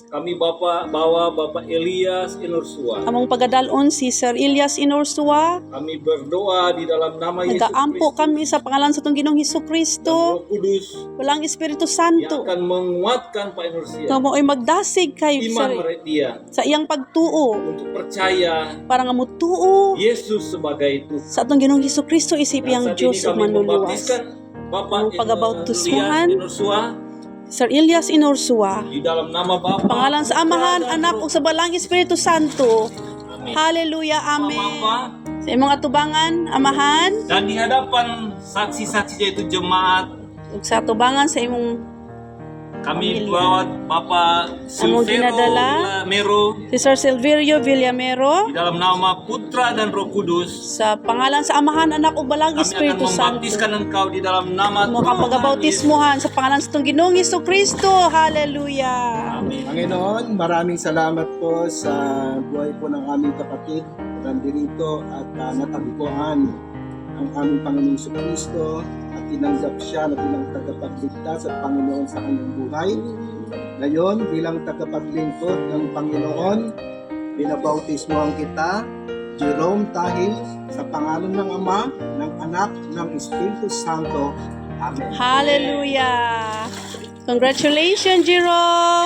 Kami Bapak Elias Inorsua. Among pagadalon si Sir Elias Inorsua. Kami berdoa di dalam nama Yesus Nagaampo Kristus kami sa pangalan sa Ginoong Hesus dan Kristo. Roh Kudus Walang Espiritu yang Santo. akan menguatkan Pak Inorsua Kamo ay magdasig kay iman Sir dia sa iyang pagtuo untuk percaya para nga mutuo Yesus sebagai Tuhan. sa atong Ginoong Hesus Kristo isip Dan iyang saat ini Diyos ug kami manluluwas. membaptiskan Bapak Among pagabautismuhan Elias Inorsua Sir Elias Inorsua. di dalam nama Bapa, Pangalan sa Amahan, Putra, dan Anak Roh ug sa Balang Espiritu Santo. Amin. Haleluya, Bapa, amen. Sa imong atubangan, Amahan, dan di hadapan saksi-saksi yaitu jemaat, ug sa atubangan sa imong kami Pamilya. bawa Bapak Among Silvero ginadala. Mero si Sir Silverio Villamero di dalam nama Putra dan Roh Kudus. sa pangalan sa Amahan, Anak ug Balang Kami akan Espiritu Santo. membaptiskan engkau di dalam nama Mo Tuhan kapagabautismuhan sa pangalan sa atong Ginoong Hesus Kristo. Haleluya. Amin. Panginoon, maraming salamat po sa buhay po ng aming kapatid nandirito at natagpuan ang aming Panginoong Kristo at tinanggap siya na bilang tagapagligtas at Panginoon sa kanyang buhay. Ngayon, bilang tagapaglingkod ng Panginoon, binabautismohan kita, Jerome Tahil, sa pangalan ng Ama, ng Anak, ng Espiritu Santo. Amen. Hallelujah. Congratulations, Jerome.